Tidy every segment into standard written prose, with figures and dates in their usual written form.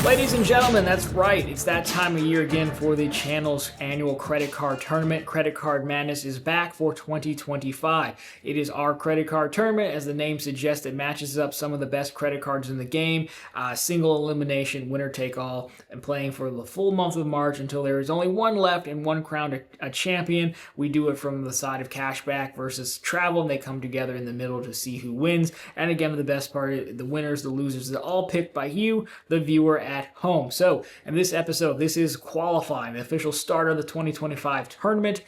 Ladies and gentlemen, that's right. It's that time of year again for the channel's annual credit card tournament. Credit Card Madness is back for 2025. It is our credit card tournament. As the name suggests, it matches up some of the best credit cards in the game. Single elimination, winner take all, and playing for the full month of March until there is only one left and one crowned a champion. We do it from the side of cashback versus travel, and they come together in the middle to see who wins. And again, the best part, the winners, the losers, they're all picked by you, the viewer, at home. So in this episode, this is qualifying, the official start of the 2025 tournament,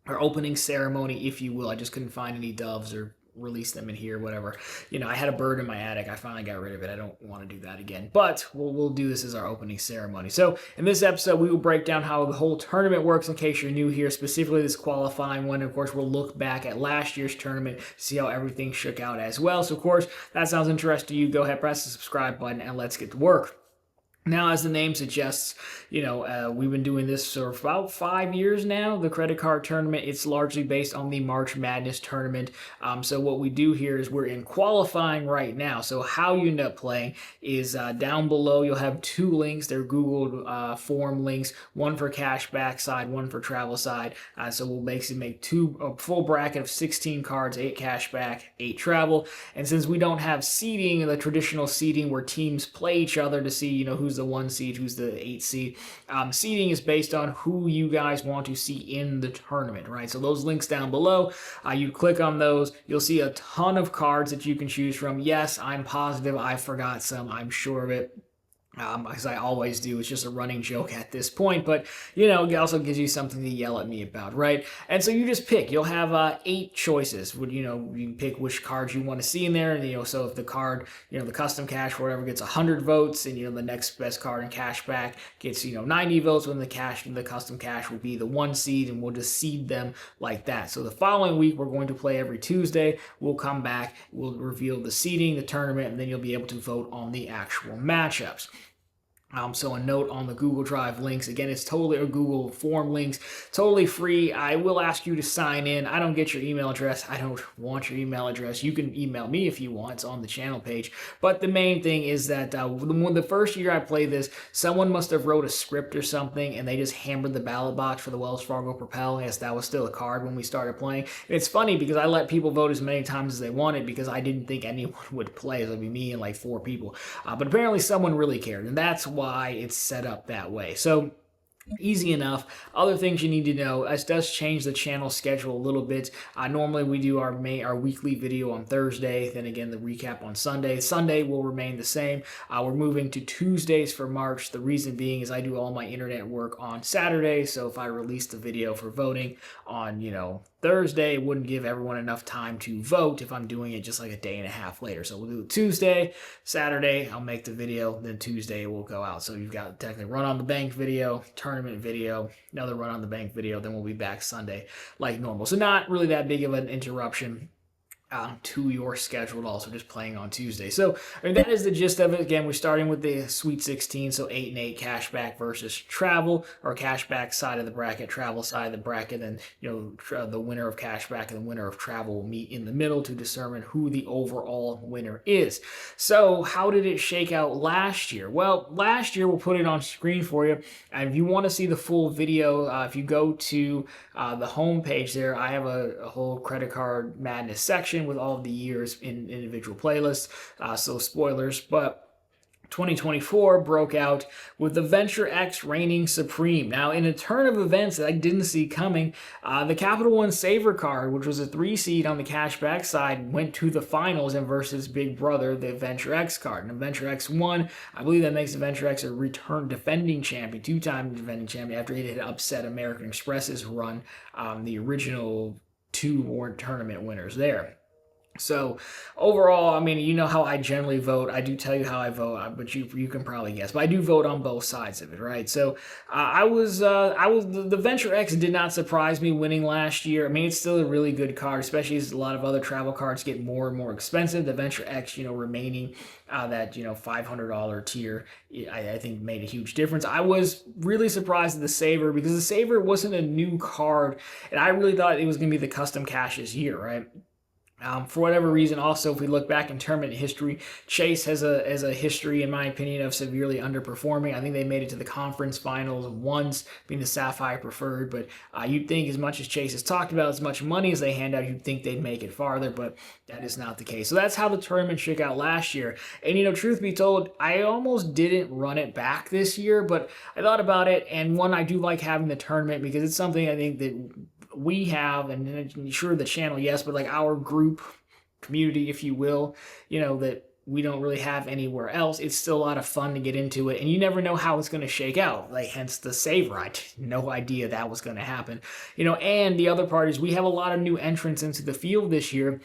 or opening ceremony, if you will. I just couldn't find any doves or release them in here, whatever. I had a bird in my attic. I finally got rid of it. I don't want to do that again, but we'll do this as our opening ceremony. So in this episode, we will break down how the whole tournament works in case you're new here, specifically this qualifying one. Of course, we'll look back at last year's tournament, see how everything shook out as well. So of course, that sounds interesting to you. Go ahead, press the subscribe button, and let's get to work. Now, as the name suggests, we've been doing this for about 5 years now, the credit card tournament. It's largely based on the March Madness tournament. So what we do here is we're in qualifying right now. So how you end up playing is down below, you'll have two links. They're Google form links, one for cashback side, one for travel side. So we'll basically make a full bracket of 16 cards, 8 cashback, 8 travel. And since we don't have seeding, the traditional seeding where teams play each other to see, who's the 1 seed, who's the 8 seed. Seeding is based on who you guys want to see in the tournament, right? So those links down below, you click on those, you'll see a ton of cards that you can choose from. Yes, I'm positive I forgot some, I'm sure of it. As I always do. It's just a running joke at this point, but it also gives you something to yell at me about, right? And so you just pick. You'll have 8 choices. You can pick which cards you want to see in there. And so if the card, the custom cash or whatever gets 100 votes, and the next best card in cashback gets 90 votes, when the custom cash will be the 1 seed, and we'll just seed them like that. So the following week we're going to play every Tuesday. We'll come back, we'll reveal the seeding, the tournament, and then you'll be able to vote on the actual matchups. So a note on the Google Drive links. Again, it's totally, or Google form links, totally free. I will ask you to sign in. I don't get your email address. I don't want your email address. You can email me if you want. It's on the channel page. But the main thing is that the first year I played this, someone must have wrote a script or something, and they just hammered the ballot box for the Wells Fargo Propel. Yes, that was still a card when we started playing. And it's funny because I let people vote as many times as they wanted because I didn't think anyone would play. It would be me and like 4 people. But apparently someone really cared, and that's why it's set up that way. So easy enough. Other things you need to know, this does change the channel schedule a little bit. Normally we do our weekly video on Thursday, then again the recap on Sunday. Sunday will remain the same. We're moving to Tuesdays for March. The reason being is I do all my internet work on Saturday, so if I release the video for voting on Thursday, it wouldn't give everyone enough time to vote if I'm doing it just like a day and a half later. So we'll do it Tuesday, Saturday, I'll make the video, then Tuesday it will go out. So you've got technically run on the bank video, tournament video, another run on the bank video, then we'll be back Sunday like normal. So not really that big of an interruption to your schedule at all, so just playing on Tuesday. So that is the gist of it. Again, we're starting with the Sweet 16, so 8 and 8 cashback versus travel, or cashback side of the bracket, travel side of the bracket, and the winner of cashback and the winner of travel will meet in the middle to determine who the overall winner is. So how did it shake out last year? Well, last year, we'll put it on screen for you, and if you want to see the full video, if you go to the home page there, I have a whole credit card madness section with all of the years in individual playlists, so spoilers, but 2024 broke out with the Venture X reigning supreme. Now, in a turn of events that I didn't see coming, the Capital One Saver card, which was a 3 seed on the cashback side, went to the finals and versus Big Brother, the Venture X card. And Venture X won. I believe that makes the Venture X a return defending champion, 2-time defending champion, after it had upset American Express's run, the original 2 tournament winners there. So overall, I mean, you know how I generally vote. I do tell you how I vote, but you can probably guess. But I do vote on both sides of it, right? So the Venture X did not surprise me winning last year. I mean, it's still a really good card, especially as a lot of other travel cards get more and more expensive. The Venture X, remaining that $500 tier, I think made a huge difference. I was really surprised at the Saver because the Saver wasn't a new card, and I really thought it was going to be the custom cash's year, right? For whatever reason, also, if we look back in tournament history, Chase has a history, in my opinion, of severely underperforming. I think they made it to the conference finals once, being the Sapphire preferred, but you'd think as much as Chase has talked about, as much money as they hand out, you'd think they'd make it farther, but that is not the case. So that's how the tournament shook out last year. And, truth be told, I almost didn't run it back this year, but I thought about it, and one, I do like having the tournament because it's something I think that we have, and sure the channel, yes, but like our group community, if you will, that we don't really have anywhere else. It's still a lot of fun to get into it, and you never know how it's going to shake out. Like, hence the saver. I had no idea that was going to happen. And the other part is we have a lot of new entrants into the field this year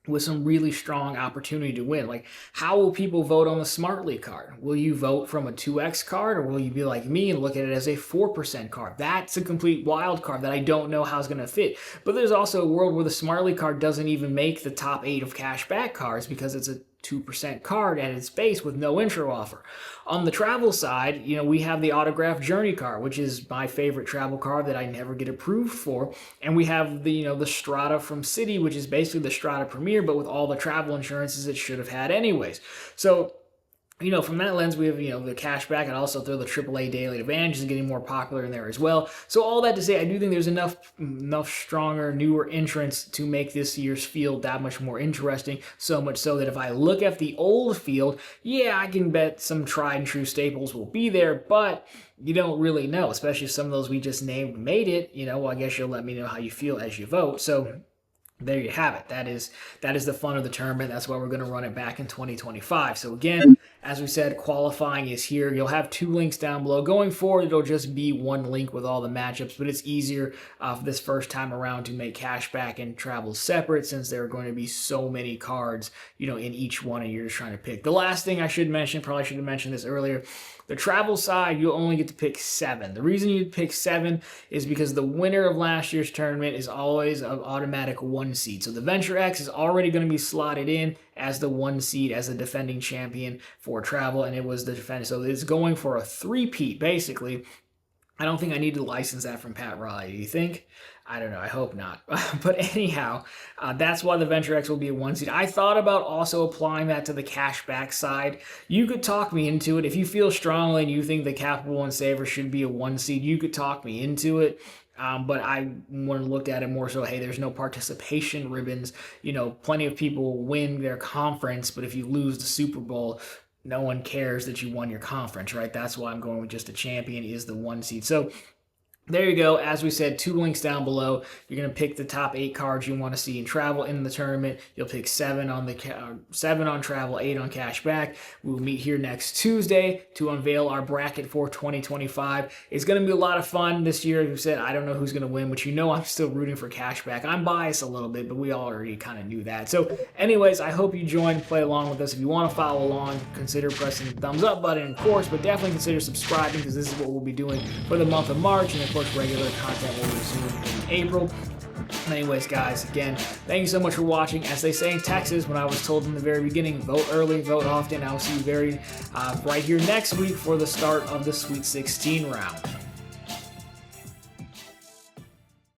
with some really strong opportunity to win. Like, how will people vote on the Smartly card? Will you vote from a 2X card, or will you be like me and look at it as a 4% card? That's a complete wild card that I don't know how it's going to fit. But there's also a world where the Smartly card doesn't even make the top 8 of cashback cards because it's a 2% card at its base with no intro offer. On the travel side, we have the autographed Journey card, which is my favorite travel card that I never get approved for. And we have the Strata from Citi, which is basically the Strata Premier, but with all the travel insurances it should have had anyways. So, from that lens, we have, the cashback, and also throw the AAA Daily Advantage is getting more popular in there as well. So all that to say, I do think there's enough stronger, newer entrants to make this year's field that much more interesting. So much so that if I look at the old field, yeah, I can bet some tried and true staples will be there, but you don't really know, especially if some of those we just named made it. Well, I guess you'll let me know how you feel as you vote. So there you have it. That is the fun of the tournament. That's why we're going to run it back in 2025. So again, as we said, qualifying is here. You'll have 2 links down below. Going forward, it'll just be 1 link with all the matchups, but it's easier for this first time around to make cashback and travel separate, since there are going to be so many cards, in each one, and you're just trying to pick. The last thing I should mention, probably should have mentioned this earlier, the travel side, you'll only get to pick 7. The reason you pick 7 is because the winner of last year's tournament is always an automatic 1 seed. So the Venture X is already going to be slotted in as the 1 seed, as the defending champion for travel, and it was the defender. So it's going for a 3-peat, basically. I don't think I need to license that from Pat Riley. Do you think? I don't know. I hope not. But anyhow, that's why the Venture X will be a 1 seed. I thought about also applying that to the cashback side. You could talk me into it. If you feel strongly and you think the Capital One Saver should be a 1 seed, you could talk me into it. But I want to look at it more so, hey, there's no participation ribbons. Plenty of people win their conference, but if you lose the Super Bowl, no one cares that you won your conference, right? That's why I'm going with just a champion is the 1 seed. So there you go. As we said, 2 links down below. You're going to pick the top 8 cards you want to see in travel in the tournament. You'll pick 7 on the 7 on travel, 8 on cashback. We will meet here next Tuesday to unveil our bracket for 2025. It's going to be a lot of fun this year. As we said, I don't know who's going to win, but I'm still rooting for cashback. I'm biased a little bit, but we already kind of knew that. So anyways, I hope you join and play along with us. If you want to follow along, consider pressing the thumbs up button, of course, but definitely consider subscribing, because this is what we'll be doing for the month of March, and of course regular content will resume in April. Anyways, guys, again, thank you so much for watching. As they say in Texas, when I was told in the very beginning, vote early, vote often. I will see you right here next week for the start of the Sweet 16 round.